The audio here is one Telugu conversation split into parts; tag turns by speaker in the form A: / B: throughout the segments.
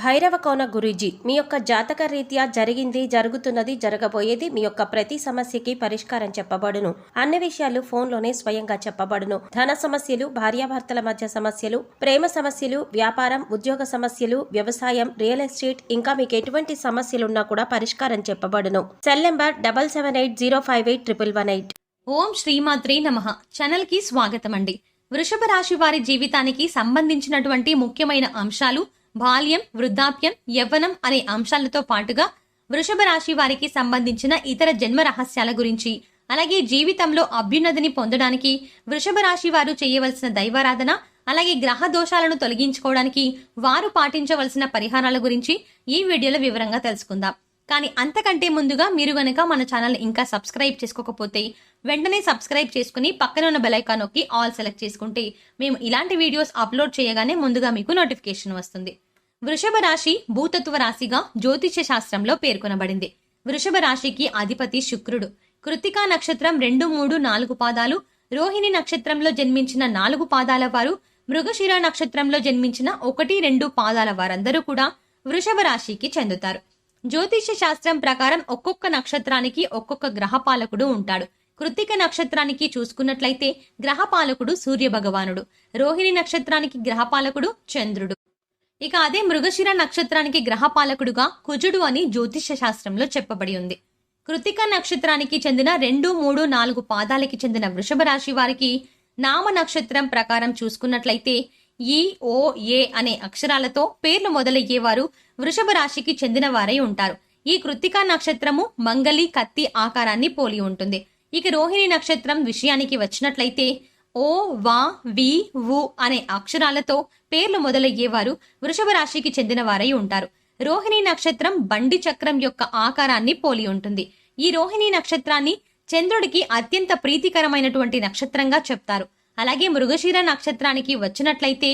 A: భైరవ కోన గురూజీ మీ యొక్క జాతక రీత్యా జరిగింది, జరుగుతున్నది, జరగబోయేది మీ యొక్క ప్రతి సమస్యకి పరిష్కారం చెప్పబడును. అన్ని విషయాలు ఫోన్లోనే స్వయంగా చెప్పబడును. ధన సమస్యలు, భార్యాభర్తల మధ్య సమస్యలు, ప్రేమ సమస్యలు, వ్యాపారం, ఉద్యోగ సమస్యలు, వ్యవసాయం, రియల్ ఎస్టేట్, ఇంకా మీకు ఎటువంటి సమస్యలున్నా కూడా పరిష్కారం చెప్పబడును. Cell number 7780581118.
B: ఓం శ్రీమాత్రే నమః. ఛానల్ కి స్వాగతం అండి. వృషభ రాశి వారి జీవితానికి సంబంధించినటువంటి ముఖ్యమైన అంశాలు బాల్యం, వృద్ధాప్యం, యవ్వనం అనే అంశాలతో పాటుగా వృషభ రాశి వారికి సంబంధించిన ఇతర జన్మ రహస్యాల గురించి, అలాగే జీవితంలో అభ్యున్నతిని పొందడానికి వృషభ రాశి వారు చేయవలసిన దైవారాధన, అలాగే గ్రహ దోషాలను తొలగించుకోవడానికి వారు పాటించవలసిన పరిహారాల గురించి ఈ వీడియోలో వివరంగా తెలుసుకుందాం. కానీ అంతకంటే ముందుగా మీరు గనక మన ఛానల్ ఇంకా సబ్స్క్రైబ్ చేసుకోకపోతే వెంటనే సబ్స్క్రైబ్ చేసుకుని పక్కన ఉన్న బెల్ ఐకాన్ నొక్కి ఆల్ సెలెక్ట్ చేసుకుంటే మేము ఇలాంటి వీడియోస్ అప్లోడ్ చేయగానే ముందుగా మీకు నోటిఫికేషన్ వస్తుంది. వృషభ రాశి భూతత్వ రాశిగా జ్యోతిష్య శాస్త్రంలో పేర్కొనబడింది. వృషభ రాశికి అధిపతి శుక్రుడు. కృత్తికా నక్షత్రం 2, 3, 4 పాదాలు, రోహిణి నక్షత్రంలో జన్మించిన 4 పాదాల వారు, మృగశిర నక్షత్రంలో జన్మించిన 1, 2 పాదాల వారందరూ కూడా వృషభ రాశికి చెందుతారు. జ్యోతిష్య శాస్త్రం ప్రకారం ఒక్కొక్క నక్షత్రానికి ఒక్కొక్క గ్రహపాలకుడు ఉంటాడు. కృత్తిక నక్షత్రానికి చూసుకున్నట్లయితే గ్రహపాలకుడు సూర్య భగవానుడు, రోహిణి నక్షత్రానికి గ్రహపాలకుడు చంద్రుడు. ఇక అదే మృగశిర నక్షత్రానికి గ్రహపాలకుడుగా కుజుడు అని జ్యోతిష్య శాస్త్రంలో చెప్పబడి ఉంది. కృత్తిక నక్షత్రానికి చెందిన 2, 3, 4 పాదాలకి చెందిన వృషభ రాశి వారికి నామ నక్షత్రం ప్రకారం చూసుకున్నట్లయితే ఈ, ఓ, ఏ అనే అక్షరాలతో పేర్లు మొదలయ్యేవారు వృషభ రాశికి చెందిన వారై ఉంటారు. ఈ కృత్తికా నక్షత్రము మంగళి, కత్తి ఆకారాన్ని పోలి ఉంటుంది. ఇక రోహిణి నక్షత్రం విషయానికి వచ్చినట్లయితే ఓ, వా, వి, వు అనే అక్షరాలతో పేర్లు మొదలయ్యేవారు వృషభ రాశికి చెందిన వారై ఉంటారు. రోహిణి నక్షత్రం బండి చక్రం యొక్క ఆకారాన్ని పోలి ఉంటుంది. ఈ రోహిణి నక్షత్రాన్ని చంద్రుడికి అత్యంత ప్రీతికరమైనటువంటి నక్షత్రంగా చెప్తారు. అలాగే మృగశిర నక్షత్రానికి వచ్చినట్లయితే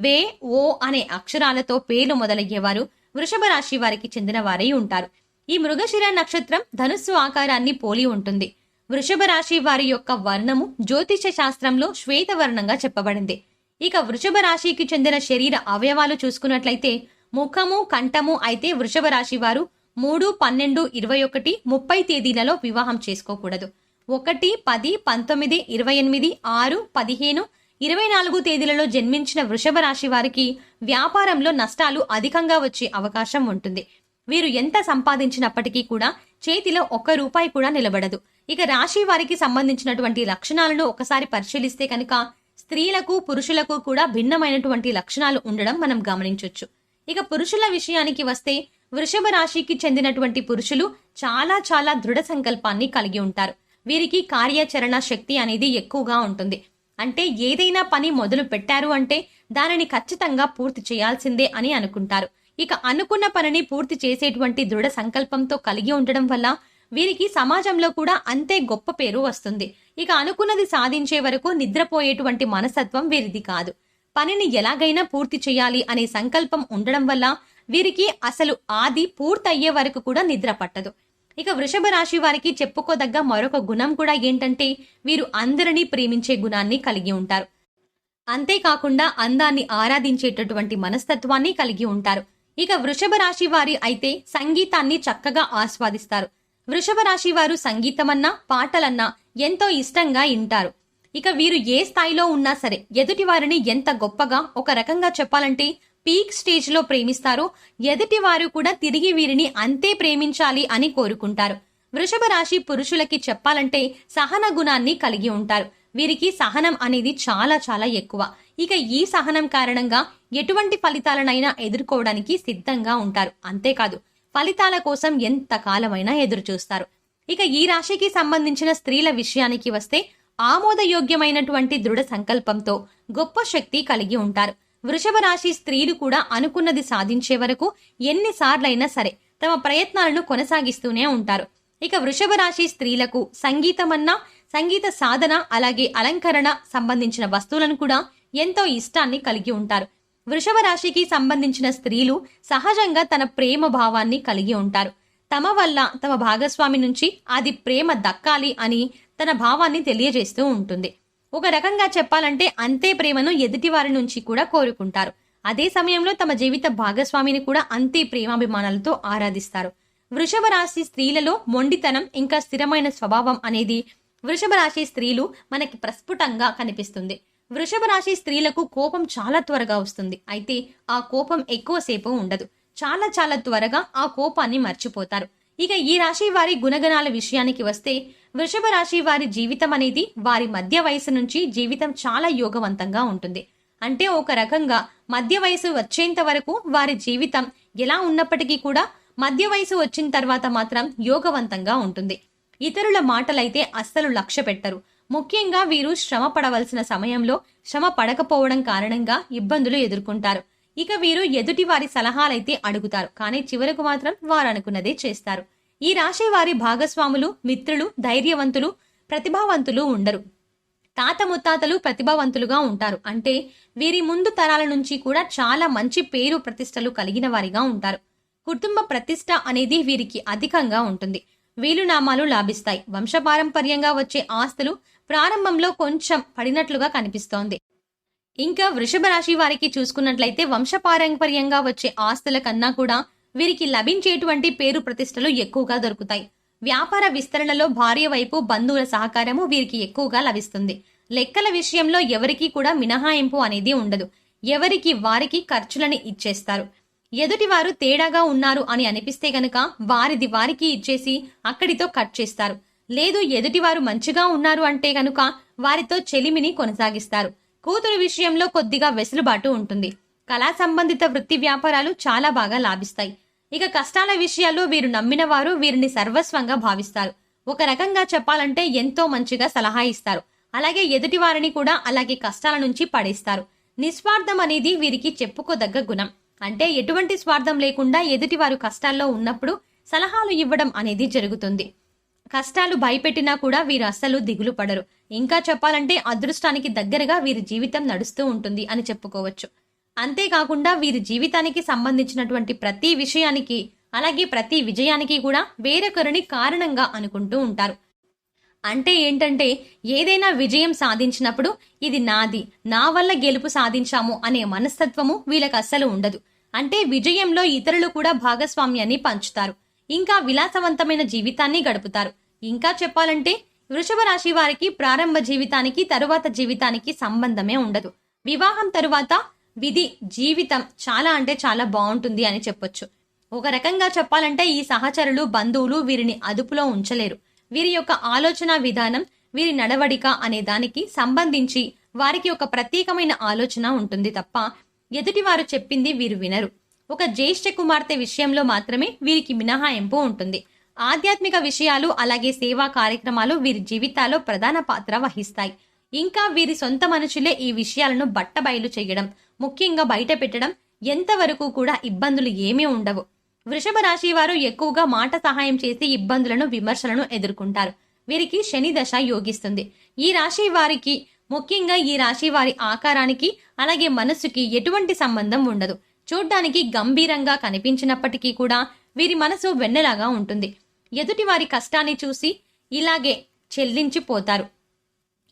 B: వే, ఓ అనే అక్షరాలతో పేర్లు మొదలయ్యేవారు వృషభ రాశి వారికి చెందిన వారై ఉంటారు. ఈ మృగశిర నక్షత్రం ధనుస్సు ఆకారాన్ని పోలి ఉంటుంది. వృషభ రాశి వారి యొక్క వర్ణము జ్యోతిష శాస్త్రంలో శ్వేతవర్ణంగా చెప్పబడింది. ఇక వృషభ రాశికి చెందిన శరీర అవయవాలు చూసుకున్నట్లయితే ముఖము, కంఠము అయితే వృషభ రాశి వారు 3, 12, 21, 30 తేదీలలో వివాహం చేసుకోకూడదు. 1, 10, 19, 28, 6, 15, 24 తేదీలలో జన్మించిన వృషభ రాశి వారికి వ్యాపారంలో నష్టాలు అధికంగా వచ్చే అవకాశం ఉంటుంది. వీరు ఎంత సంపాదించినప్పటికీ కూడా చేతిలో 1 రూపాయి కూడా నిలబడదు. ఇక రాశి వారికి సంబంధించినటువంటి లక్షణాలను ఒకసారి పరిశీలిస్తే కనుక స్త్రీలకు, పురుషులకు కూడా భిన్నమైనటువంటి లక్షణాలు ఉండడం మనం గమనించవచ్చు. ఇక పురుషుల విషయానికి వస్తే వృషభ రాశికి చెందినటువంటి పురుషులు చాలా చాలా దృఢ సంకల్పాన్ని కలిగి ఉంటారు. వీరికి కార్యాచరణ శక్తి అనేది ఎక్కువగా ఉంటుంది. అంటే ఏదైనా పని మొదలు పెట్టారు అంటే దానిని ఖచ్చితంగా పూర్తి చేయాల్సిందే అని అనుకుంటారు. ఇక అనుకున్న పనిని పూర్తి చేసేటువంటి దృఢ సంకల్పంతో కలిగి ఉండడం వల్ల వీరికి సమాజంలో కూడా అంతే గొప్ప పేరు వస్తుంది. ఇక అనుకున్నది సాధించే వరకు నిద్రపోయేటువంటి మనస్తత్వం వీరిది కాదు. పనిని ఎలాగైనా పూర్తి చేయాలి అనే సంకల్పం ఉండడం వల్ల వీరికి అసలు ఆది పూర్తయ్యే వరకు కూడా నిద్ర పట్టదు. ఇక వృషభ రాశి వారికి చెప్పుకోదగ్గ మరొక గుణం కూడా ఏంటంటే వీరు అందరినీ ప్రేమించే గుణాన్ని కలిగి ఉంటారు. అంతేకాకుండా అందాన్ని ఆరాధించేటటువంటి మనస్తత్వాన్ని కలిగి ఉంటారు. ఇక వృషభ రాశి వారి అయితే సంగీతాన్ని చక్కగా ఆస్వాదిస్తారు. వృషభ రాశి వారు సంగీతమన్నా, పాటలన్నా ఎంతో ఇష్టంగా వింటారు. ఇక వీరు ఏ స్థాయిలో ఉన్నా సరే ఎదుటి వారిని ఎంత గొప్పగా, ఒక రకంగా చెప్పాలంటే పీక్ స్టేజ్ లో ప్రేమిస్తారో ఎదుటి వారు కూడా తిరిగి వీరిని అంతే ప్రేమించాలి అని కోరుకుంటారు. వృషభ రాశి పురుషులకి చెప్పాలంటే సహన గుణాన్ని కలిగి ఉంటారు. వీరికి సహనం అనేది చాలా చాలా ఎక్కువ. ఇక ఈ సహనం కారణంగా ఎటువంటి ఫలితాలనైనా ఎదుర్కోవడానికి సిద్ధంగా ఉంటారు. అంతేకాదు ఫలితాల కోసం ఎంత కాలమైనా ఎదురు చూస్తారు. ఇక ఈ రాశికి సంబంధించిన స్త్రీల విషయానికి వస్తే ఆమోదయోగ్యమైనటువంటి దృఢ సంకల్పంతో గొప్ప శక్తి కలిగి ఉంటారు. వృషభ రాశి స్త్రీలు కూడా అనుకున్నది సాధించే వరకు ఎన్నిసార్లైనా సరే తమ ప్రయత్నాలను కొనసాగిస్తూనే ఉంటారు. ఇక వృషభ రాశి స్త్రీలకు సంగీతమన్నా, సంగీత సాధన, అలాగే అలంకరణ సంబంధించిన వస్తువులను కూడా ఎంతో ఇష్టాన్ని కలిగి ఉంటారు. వృషభ రాశికి సంబంధించిన స్త్రీలు సహజంగా తన ప్రేమ భావాన్ని కలిగి ఉంటారు. తమ వల్ల తమ భాగస్వామి నుంచి అది ప్రేమ దక్కాలి అని తన భావాన్ని తెలియజేస్తూ ఉంటుంది. ఒక రకంగా చెప్పాలంటే అంతే ప్రేమను ఎదుటి వారి నుంచి కూడా కోరుకుంటారు. అదే సమయంలో తమ జీవిత భాగస్వామిని కూడా అంతే ప్రేమాభిమానాలతో ఆరాధిస్తారు. వృషభ రాశి స్త్రీలలో మొండితనం ఇంకా స్థిరమైన స్వభావం అనేది వృషభ రాశి స్త్రీలు మనకి ప్రస్ఫుటంగా కనిపిస్తుంది. వృషభ రాశి స్త్రీలకు కోపం చాలా త్వరగా వస్తుంది. అయితే ఆ కోపం ఎక్కువసేపు ఉండదు. చాలా చాలా త్వరగా ఆ కోపాన్ని మర్చిపోతారు. ఇక ఈ రాశి వారి గుణగణాల విషయానికి వస్తే వృషభ రాశి వారి జీవితం అనేది వారి మధ్య వయసు నుంచి జీవితం చాలా యోగవంతంగా ఉంటుంది. అంటే ఒక రకంగా మధ్య వయసు వచ్చేంత వరకు వారి జీవితం ఎలా ఉన్నప్పటికీ కూడా మధ్య వయసు వచ్చిన తర్వాత మాత్రం యోగవంతంగా ఉంటుంది. ఇతరుల మాటలైతే అస్సలు లక్ష్య పెట్టరు. ముఖ్యంగా వీరు శ్రమ పడవలసిన సమయంలో శ్రమ పడకపోవడం కారణంగా ఇబ్బందులు ఎదుర్కొంటారు. ఇక వీరు ఎదుటి వారి సలహాలైతే అడుగుతారు, కానీ చివరకు మాత్రం వారు అనుకున్నదే చేస్తారు. ఈ రాశి వారి భాగస్వాములు, మిత్రులు ధైర్యవంతులు, ప్రతిభావంతులు ఉండరు. తాత ముత్తాతలు ప్రతిభావంతులుగా ఉంటారు. అంటే వీరి ముందు తరాల నుంచి కూడా చాలా మంచి పేరు ప్రతిష్టలు కలిగిన వారిగా ఉంటారు. కుటుంబ ప్రతిష్ట అనేది వీరికి అధికంగా ఉంటుంది. వీలునామాలు లాభిస్తాయి. వంశపారంపర్యంగా వచ్చే ఆస్తులు ప్రారంభంలో కొంచెం పడినట్లుగా కనిపిస్తోంది. ఇంకా వృషభ రాశి వారికి చూసుకున్నట్లయితే వంశపారంపర్యంగా వచ్చే ఆస్తుల కన్నా కూడా వీరికి లభించేటువంటి పేరు ప్రతిష్టలు ఎక్కువగా దొరుకుతాయి. వ్యాపార విస్తరణలో భార్య వైపు బంధువుల సహకారము వీరికి ఎక్కువగా లభిస్తుంది. లెక్కల విషయంలో ఎవరికీ కూడా మినహాయింపు అనేది ఉండదు. ఎవరికి వారికి ఖర్చులని ఇచ్చేస్తారు. ఎదుటివారు తేడాగా ఉన్నారు అని అనిపిస్తే గనక వారిది వారికి ఇచ్చేసి అక్కడితో కట్ చేస్తారు. లేదు ఎదుటివారు మంచిగా ఉన్నారు అంటే గనుక వారితో చెలిమిని కొనసాగిస్తారు. కూతురు విషయంలో కొద్దిగా వెసులుబాటు ఉంటుంది. కళా సంబంధిత వృత్తి వ్యాపారాలు చాలా బాగా లాభిస్తాయి. ఇక కష్టాల విషయాల్లో వీరు నమ్మిన వారు వీరిని సర్వస్వంగా భావిస్తారు. ఒక రకంగా చెప్పాలంటే ఎంతో మంచిగా సలహా ఇస్తారు. అలాగే ఎదుటి వారిని కూడా అలాగే కష్టాల నుంచి పడేస్తారు. నిస్వార్థం అనేది వీరికి చెప్పుకోదగ్గ గుణం. అంటే ఎటువంటి స్వార్థం లేకుండా ఎదుటివారు కష్టాల్లో ఉన్నప్పుడు సలహాలు ఇవ్వడం అనేది జరుగుతుంది. కష్టాలు భయపెట్టినా కూడా వీరు అస్సలు దిగులు పడరు. ఇంకా చెప్పాలంటే అదృష్టానికి దగ్గరగా వీరి జీవితం నడుస్తూ ఉంటుంది అని చెప్పుకోవచ్చు. అంతేకాకుండా వీరి జీవితానికి సంబంధించినటువంటి ప్రతి విషయానికి అలాగే ప్రతి విజయానికి కూడా వేరొకరిని కారణంగా అనుకుంటూ ఉంటారు. అంటే ఏంటంటే ఏదైనా విజయం సాధించినప్పుడు ఇది నాది, నా వల్ల గెలుపు సాధించాము అనే మనస్తత్వము వీళ్ళకి అస్సలు ఉండదు. అంటే విజయంలో ఇతరులు కూడా భాగస్వామ్యాన్ని పంచుతారు. ఇంకా విలాసవంతమైన జీవితాన్ని గడుపుతారు. ఇంకా చెప్పాలంటే వృషభ రాశి వారికి ప్రారంభ జీవితానికి తరువాత జీవితానికి సంబంధమే ఉండదు. వివాహం తరువాత విధి జీవితం చాలా అంటే చాలా బాగుంటుంది అని చెప్పొచ్చు. ఒక రకంగా చెప్పాలంటే ఈ సహచరులు, బంధువులు వీరిని అదుపులో ఉంచలేరు. వీరి యొక్క ఆలోచన విధానం, వీరి నడవడిక అనే దానికి సంబంధించి వారికి ఒక ప్రత్యేకమైన ఆలోచన ఉంటుంది తప్ప ఎదుటి వారు చెప్పింది వీరు వినరు. ఒక జ్యేష్ఠ కుమార్తె విషయంలో మాత్రమే వీరికి మినహాయింపు ఉంటుంది. ఆధ్యాత్మిక విషయాలు అలాగే సేవా కార్యక్రమాలు వీరి జీవితాల్లో ప్రధాన పాత్ర వహిస్తాయి. ఇంకా వీరి సొంత మనుషులే ఈ విషయాలను బట్టబయలు చేయడం, ముఖ్యంగా బయట పెట్టడం ఎంతవరకు కూడా ఇబ్బందులు ఏమీ ఉండవు. వృషభ రాశి వారు ఎక్కువగా మాట సహాయం చేసి ఇబ్బందులను, విమర్శలను ఎదుర్కొంటారు. వీరికి శని దశ యోగిస్తుంది. ఈ రాశి వారికి ముఖ్యంగా ఈ రాశి వారి ఆకారానికి అలాగే మనస్సుకి ఎటువంటి సంబంధం ఉండదు. చూడ్డానికి గంభీరంగా కనిపించినప్పటికీ కూడా వీరి మనసు వెన్నెలాగా ఉంటుంది. ఎదుటి వారి కష్టాన్ని చూసి ఇలాగే చెల్లించిపోతారు.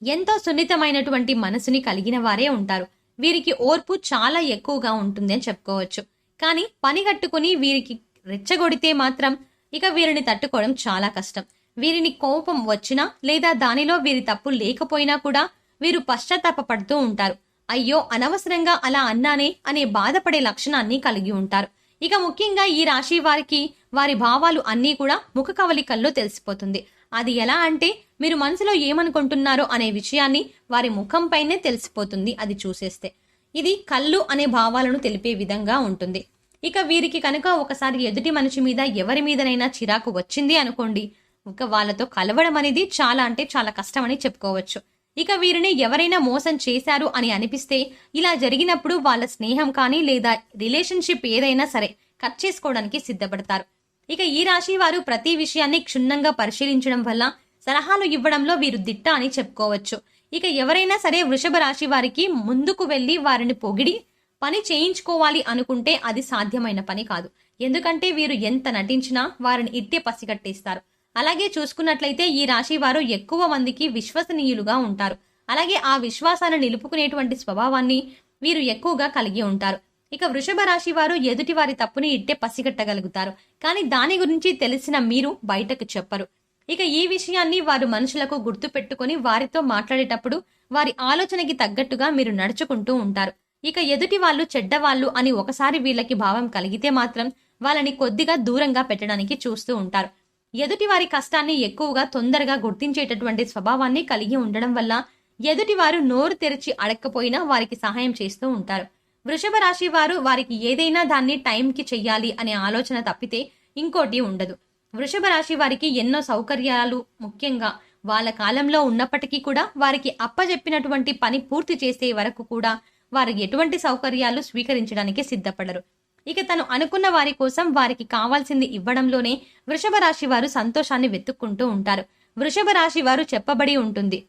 B: ఎంతో సున్నితమైనటువంటి మనసుని కలిగిన వారే ఉంటారు. వీరికి ఓర్పు చాలా ఎక్కువగా ఉంటుంది అని చెప్పుకోవచ్చు. కానీ పని కట్టుకుని వీరికి రెచ్చగొడితే మాత్రం ఇక వీరిని తట్టుకోవడం చాలా కష్టం. వీరిని కోపం వచ్చినా లేదా దానిలో వీరి తప్పు లేకపోయినా కూడా వీరు పశ్చాత్తాపపడుతూ ఉంటారు. అయ్యో అనవసరంగా అలా అన్నానే అనే బాధపడే లక్షణాన్ని కలిగి ఉంటారు. ఇక ముఖ్యంగా ఈ రాశి వారికి వారి భావాలు అన్నీ కూడా ముఖ కవలికల్లో తెలిసిపోతుంది. అది ఎలా అంటే మీరు మనసులో ఏమనుకుంటున్నారో అనే విషయాన్ని వారి ముఖంపైనే తెలిసిపోతుంది అది చూసేస్తే. ఇది కళ్ళు అనే భావాలను తెలిపే విధంగా ఉంటుంది. ఇక వీరికి కనుక ఒకసారి ఎదుటి మనిషి మీద ఎవరి మీదనైనా చిరాకు వచ్చింది అనుకోండి, ఇక వాళ్ళతో కలవడం అనేది చాలా అంటే చాలా కష్టమని చెప్పుకోవచ్చు. ఇక వీరిని ఎవరైనా మోసం చేశారు అని అనిపిస్తే ఇలా జరిగినప్పుడు వాళ్ళ స్నేహం కానీ లేదా రిలేషన్షిప్ ఏదైనా సరే కట్ చేసుకోవడానికి సిద్ధపడతారు. ఇక ఈ రాశి వారు ప్రతి విషయాన్ని క్షుణ్ణంగా పరిశీలించడం వల్ల సలహాలు ఇవ్వడంలో వీరు దిట్ట అని చెప్పుకోవచ్చు. ఇక ఎవరైనా సరే వృషభ రాశి వారికి ముందుకు వెళ్లి వారిని పొగిడి పని చేయించుకోవాలి అనుకుంటే అది సాధ్యమైన పని కాదు. ఎందుకంటే వీరు ఎంత నటించినా వారిని ఇట్టే పసిగట్టేస్తారు. అలాగే చూసుకున్నట్లయితే ఈ రాశి వారు ఎక్కువ మందికి విశ్వసనీయులుగా ఉంటారు. అలాగే ఆ విశ్వాసాన్ని నిలుపుకునేటువంటి స్వభావాన్ని వీరు ఎక్కువగా కలిగి ఉంటారు. ఇక వృషభ రాశి వారు ఎదుటి వారి తప్పుని ఇట్టే పసిగట్టగలుగుతారు, కానీ దాని గురించి తెలిసిన మీరు బయటకు చెప్పరు. ఇక ఈ విషయాన్ని వారు మనుషులకు గుర్తు పెట్టుకుని వారితో మాట్లాడేటప్పుడు వారి ఆలోచనకి తగ్గట్టుగా మీరు నడుచుకుంటూ ఉంటారు. ఇక ఎదుటి వాళ్ళు చెడ్డవాళ్ళు అని ఒకసారి వీళ్ళకి భావం కలిగితే మాత్రం వాళ్ళని కొద్దిగా దూరంగా పెట్టడానికి చూస్తూ ఉంటారు. ఎదుటి వారి కష్టాన్ని ఎక్కువగా తొందరగా గుర్తించేటటువంటి స్వభావాన్ని కలిగి ఉండడం వల్ల ఎదుటివారు నోరు తెరిచి అడక్కపోయినా వారికి సహాయం చేస్తూ ఉంటారు. వృషభ రాశి వారు వారికి ఏదైనా దాన్ని టైంకి చెయ్యాలి అనే ఆలోచన తప్పితే ఇంకోటి ఉండదు. వృషభ రాశి వారికి ఎన్నో సౌకర్యాలు ముఖ్యంగా వాళ్ళ కాలంలో ఉన్నప్పటికీ కూడా వారికి అప్పజెప్పినటువంటి పని పూర్తి చేసే వరకు కూడా వారు ఎటువంటి సౌకర్యాలు స్వీకరించడానికి సిద్ధపడరు. ఇక తను అనుకున్న వారి కోసం వారికి కావాల్సింది ఇవ్వడంలోనే వృషభ రాశి వారు సంతోషాన్ని వెతుక్కుంటూ ఉంటారు. వృషభ రాశి వారు చెప్పబడి ఉంటుంది,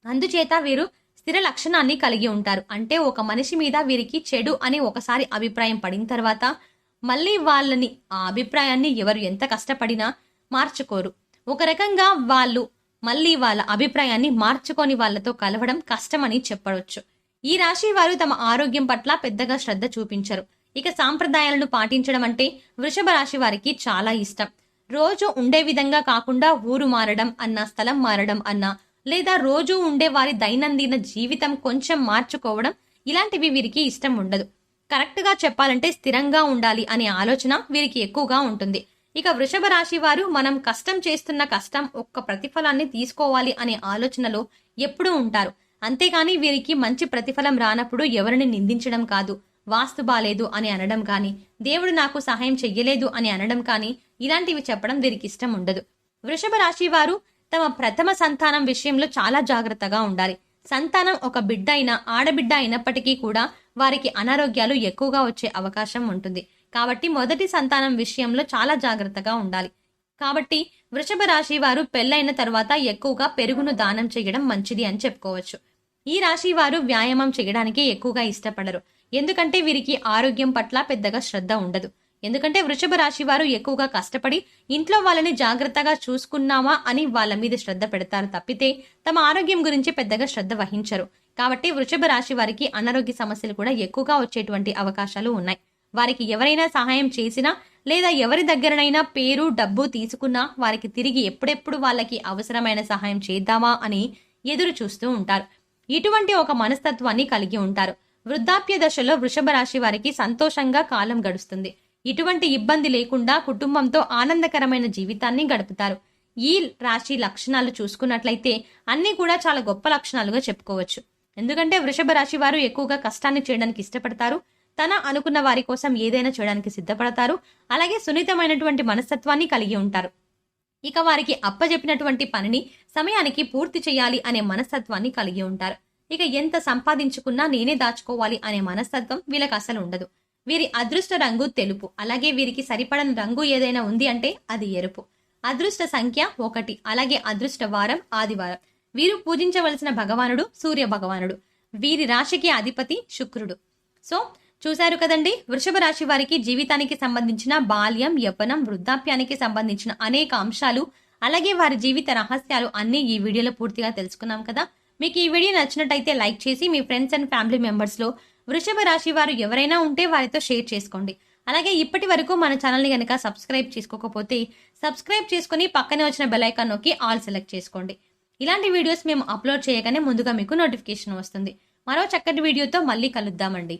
B: అందుచేత వీరు స్థిర లక్షణాన్ని కలిగి ఉంటారు. అంటే ఒక మనిషి మీద వీరికి చెడు అని ఒకసారి అభిప్రాయం పడిన తర్వాత మళ్ళీ వాళ్ళని ఆ అభిప్రాయాన్ని ఎవరు ఎంత కష్టపడినా మార్చుకోరు. ఒక రకంగా వాళ్ళు మళ్ళీ వాళ్ళ అభిప్రాయాన్ని మార్చుకొని వాళ్ళతో కలవడం కష్టమని చెప్పవచ్చు. ఈ రాశి వారు తమ ఆరోగ్యం పట్ల పెద్దగా శ్రద్ధ చూపించరు. ఇక సాంప్రదాయాలను పాటించడం అంటే వృషభ రాశి వారికి చాలా ఇష్టం. రోజు ఉండే విధంగా కాకుండా ఊరు మారడం అన్నా, స్థలం మారడం అన్నా, లేదా రోజు ఉండే వారి దైనందిన జీవితం కొంచెం మార్చుకోవడం, ఇలాంటివి వీరికి ఇష్టం ఉండదు. కరెక్ట్ గా చెప్పాలంటే స్థిరంగా ఉండాలి అనే ఆలోచన వీరికి ఎక్కువగా ఉంటుంది. ఇక వృషభ రాశి వారు మనం కష్టం చేస్తున్న కష్టం ఒక్క ప్రతిఫలాన్ని తీసుకోవాలి అనే ఆలోచనలో ఎప్పుడూ ఉంటారు. అంతేగాని వీరికి మంచి ప్రతిఫలం రానప్పుడు ఎవరిని నిందించడం కాదు, వాస్తు బాలేదు అని అనడం కానీ, దేవుడు నాకు సహాయం చెయ్యలేదు అని అనడం కానీ, ఇలాంటివి చెప్పడం వీరికి ఇష్టం ఉండదు. వృషభ రాశి వారు తమ ప్రథమ సంతానం విషయంలో చాలా జాగ్రత్తగా ఉండాలి. సంతానం ఒక బిడ్డ అయినా ఆడబిడ్డ అయినప్పటికీ కూడా వారికి అనారోగ్యాలు ఎక్కువగా వచ్చే అవకాశం ఉంటుంది. కాబట్టి మొదటి సంతానం విషయంలో చాలా జాగ్రత్తగా ఉండాలి. కాబట్టి వృషభ రాశి వారు పెళ్లైన తర్వాత ఎక్కువగా పెరుగును దానం చేయడం మంచిది అని చెప్పుకోవచ్చు. ఈ రాశి వారు వ్యాయామం చేయడానికి ఎక్కువగా ఇష్టపడరు. ఎందుకంటే వీరికి ఆరోగ్యం పట్ల పెద్దగా శ్రద్ధ ఉండదు. ఎందుకంటే వృషభ రాశి వారు ఎక్కువగా కష్టపడి ఇంట్లో వాళ్ళని జాగ్రత్తగా చూసుకున్నామా అని వాళ్ళ మీద శ్రద్ధ పెడతారు తప్పితే తమ ఆరోగ్యం గురించి పెద్దగా శ్రద్ధ వహించరు. కాబట్టి వృషభ రాశి వారికి అనారోగ్య సమస్యలు కూడా ఎక్కువగా వచ్చేటువంటి అవకాశాలు ఉన్నాయి. వారికి ఎవరైనా సహాయం చేసినా లేదా ఎవరి దగ్గరనైనా పేరు డబ్బు తీసుకున్నా వారికి తిరిగి ఎప్పుడెప్పుడు వాళ్ళకి అవసరమైన సహాయం చేద్దామా అని ఎదురు చూస్తూ ఉంటారు. ఇటువంటి ఒక మనస్తత్వాన్ని కలిగి ఉంటారు. వృద్ధాప్య దశలో వృషభ రాశి వారికి సంతోషంగా కాలం గడుస్తుంది. ఇటువంటి ఇబ్బంది లేకుండా కుటుంబంతో ఆనందకరమైన జీవితాన్ని గడుపుతారు. ఈ రాశి లక్షణాలు చూసుకున్నట్లయితే అన్ని కూడా చాలా గొప్ప లక్షణాలుగా చెప్పుకోవచ్చు. ఎందుకంటే వృషభ రాశి వారు ఎక్కువగా కష్టాన్ని చేయడానికి ఇష్టపడతారు. తన అనుకున్న వారి కోసం ఏదైనా చేయడానికి సిద్ధపడతారు. అలాగే సున్నితమైనటువంటి మనస్తత్వాన్ని కలిగి ఉంటారు. ఇక వారికి అప్పజెప్పినటువంటి పనిని సమయానికి పూర్తి చేయాలి అనే మనస్తత్వాన్ని కలిగి ఉంటారు. ఇక ఎంత సంపాదించుకున్నా నేనే దాచుకోవాలి అనే మనస్తత్వం వీళ్ళకి అసలు ఉండదు. వీరి అదృష్ట రంగు తెలుపు. అలాగే వీరికి సరిపడని రంగు ఏదైనా ఉంది అంటే అది ఎరుపు. అదృష్ట సంఖ్య 1. అలాగే అదృష్ట వారం ఆదివారం. వీరు పూజించవలసిన భగవానుడు సూర్య భగవానుడు. వీరి రాశికి అధిపతి శుక్రుడు. సో చూశారు కదండి, వృషభ రాశి వారికి జీవితానికి సంబంధించిన బాల్యం, యవ్వనం, వృద్ధాప్యానికి సంబంధించిన అనేక అంశాలు, అలాగే వారి జీవిత రహస్యాలు అన్ని ఈ వీడియోలో పూర్తిగా తెలుసుకున్నాం కదా. మీకు ఈ వీడియో నచ్చినట్టయితే లైక్ చేసి మీ ఫ్రెండ్స్ అండ్ ఫ్యామిలీ మెంబర్స్ లో వృషభ రాశి వారు ఎవరైనా ఉంటే వారితో షేర్ చేసుకోండి. అలాగే ఇప్పటి వరకు మన ఛానల్ ని గనక సబ్స్క్రైబ్ చేసుకోకపోతే సబ్స్క్రైబ్ చేసుకుని పక్కనే వచ్చిన బెల్ ఐకాన్ నొక్కి ఆల్ సెలెక్ట్ చేసుకోండి. ఇలాంటి వీడియోస్ మేము అప్లోడ్ చేయగానే ముందుగా మీకు నోటిఫికేషన్ వస్తుంది. మరో చక్కటి వీడియోతో మళ్ళీ కలుద్దామండి.